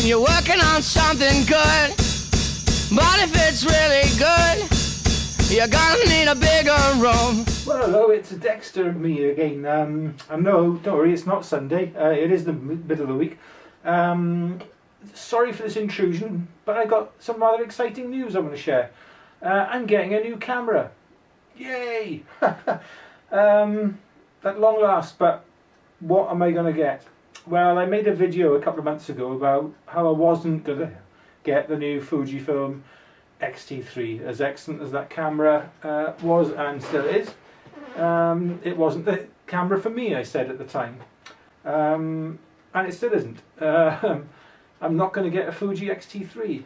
you're working on something good. But if it's really good, you're gonna need a bigger room. Well, hello, it's Dexter and me again. No, don't worry, it's not Sunday. It is the middle of the week. Sorry for this intrusion, but I got some rather exciting news I want to share. I'm getting a new camera. Yay! At long last, but what am I going to get? Well, I made a video a couple of months ago about how I wasn't going to get the new Fujifilm X-T3. As excellent as that camera was and still is, it wasn't the camera for me, I said at the time. And it still isn't. I'm not going to get a Fuji X-T3.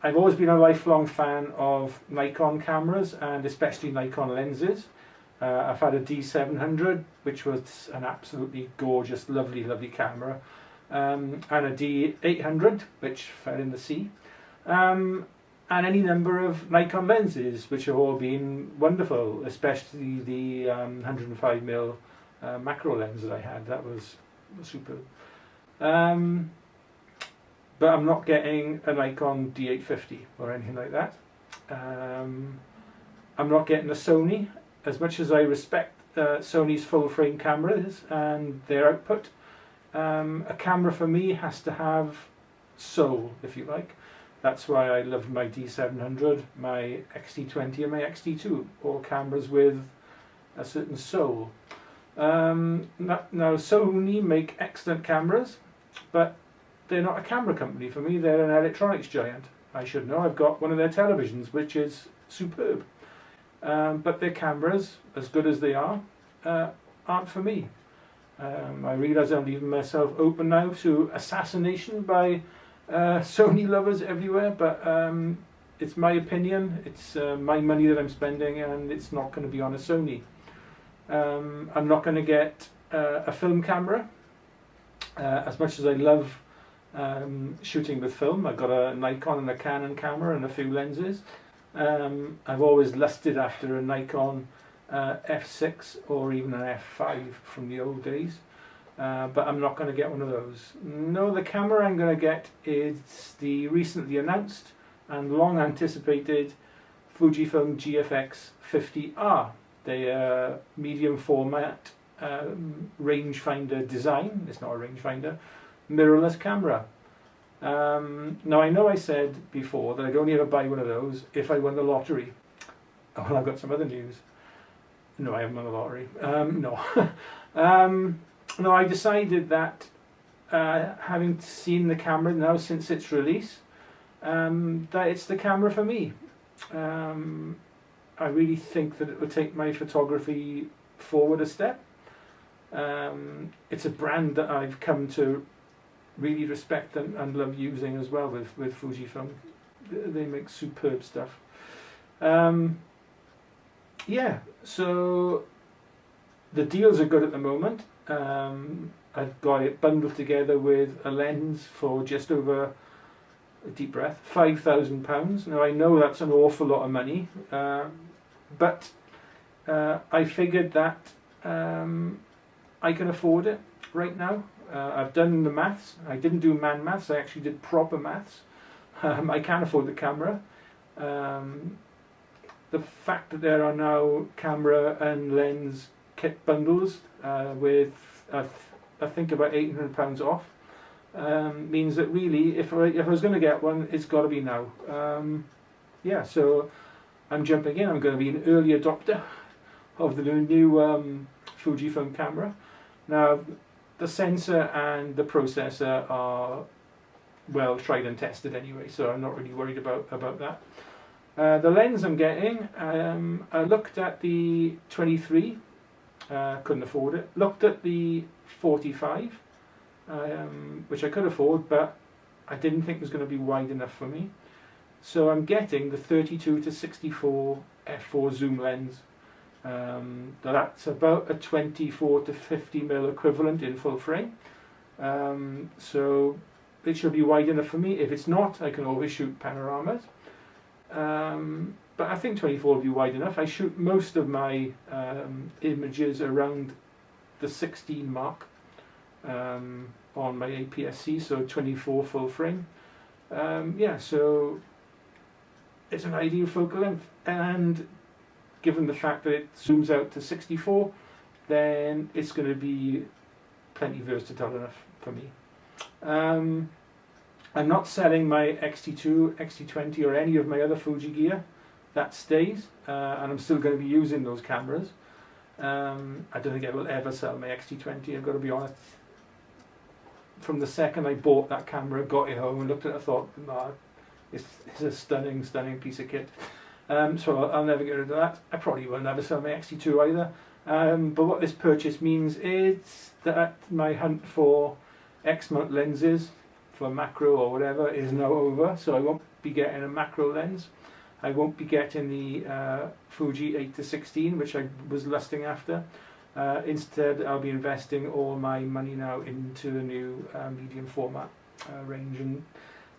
I've always been a lifelong fan of Nikon cameras and especially Nikon lenses. I've had a D700, which was an absolutely gorgeous, lovely camera, and a D800, which fell in the sea, and any number of Nikon lenses, which have all been wonderful, especially the 105mm macro lens that I had. That was superb. But I'm not getting a Nikon D850 or anything like that. I'm not getting a Sony. As much as I respect Sony's full frame cameras and their output, a camera for me has to have soul, if you like. That's why I love my D700, my X-T20 and my X-T2, all cameras with a certain soul. Now Sony make excellent cameras, but they're not a camera company for me, they're an electronics giant. I should know, I've got one of their televisions, which is superb. But their cameras, as good as they are, aren't for me. I realise I'm leaving myself open now to assassination by Sony lovers everywhere, but it's my opinion, it's my money that I'm spending, and it's not going to be on a Sony. I'm not going to get a film camera. As much as I love shooting with film, I've got a Nikon and a Canon camera and a few lenses. I've always lusted after a Nikon f6 or even an f5 from the old days, but I'm not going to get one of those. No, the camera I'm going to get is the recently announced and long anticipated Fujifilm GFX 50R. The medium format rangefinder design, it's not a rangefinder, mirrorless camera. Now I know I said before that I'd only ever buy one of those if I won the lottery. Well, I've got some other news. No, I haven't won the lottery. No, I decided that having seen the camera now since its release, that it's the camera for me. I really think that it will take my photography forward a step. It's a brand that I've come to really respect and love using as well with Fujifilm. They make superb stuff. Yeah, so the deals are good at the moment. I've got it bundled together with a lens for just over, a deep breath, £5,000. Now I know that's an awful lot of money, but I figured that I can afford it right now. I've done the maths. I didn't do man maths, I actually did proper maths. I can afford the camera. The fact that there are now camera and lens kit bundles with I think about £800 off means that really if I was going to get one, it's got to be now. Yeah, so I'm jumping in. I'm going to be an early adopter of the new Fujifilm camera. Now the sensor and the processor are well tried and tested anyway, so I'm not really worried about that. The lens I'm getting, I looked at the 23, couldn't afford it. Looked at the 45, which I could afford, but I didn't think it was going to be wide enough for me. So I'm getting the 32 to 64 f4 zoom lens. That's about a 24 to 50mm equivalent in full frame. So it should be wide enough for me. If it's not, I can always shoot panoramas. But I think 24 will be wide enough. I shoot most of my images around the 16 mark. on my APS-C, so 24 full frame. Yeah, so it's an ideal focal length, and given the fact that it zooms out to 64, then it's going to be plenty versatile enough for me. I'm not selling my X-T2, X-T20 or any of my other Fuji gear. That stays, and I'm still going to be using those cameras. I don't think I will ever sell my X-T20, I've got to be honest. From the second I bought that camera, got it home and looked at it, I thought, nah, it's a stunning, stunning piece of kit. So I'll never get rid of that. I probably will never sell my X-T2 either. But what this purchase means is that my hunt for X-mount lenses for macro or whatever is now over, so I won't be getting a macro lens. I won't be getting the Fuji 8-16, which I was lusting after. Instead, I'll be investing all my money now into the new medium format range, and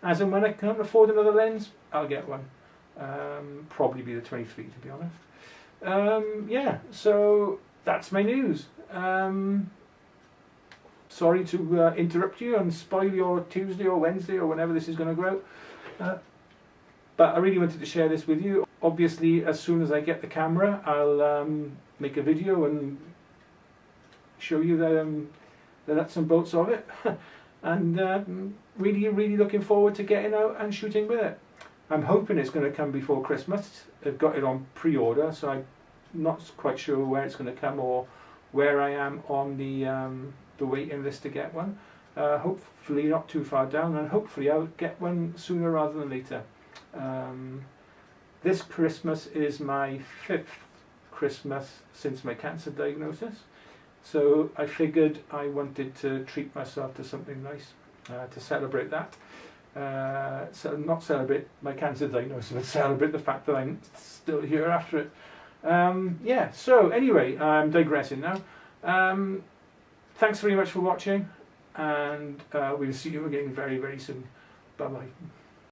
as and when I can afford another lens, I'll get one. Probably be the 23, to be honest. Yeah, so that's my news. Sorry to interrupt you and spoil your Tuesday or Wednesday or whenever this is going to go out. But I really wanted to share this with you. Obviously, as soon as I get the camera, I'll make a video and show you the nuts and bolts of it. And really, really looking forward to getting out and shooting with it. I'm hoping it's going to come before Christmas. I've got it on pre-order, so I'm not quite sure where it's going to come or where I am on the waiting list to get one. Hopefully not too far down, and hopefully I'll get one sooner rather than later. This Christmas is my 5th Christmas since my cancer diagnosis, so I figured I wanted to treat myself to something nice to celebrate that. So not celebrate my cancer diagnosis, but celebrate the fact that I'm still here after it. Yeah, so anyway, I'm digressing now. Thanks very much for watching, and we'll see you again very, very soon. Bye bye.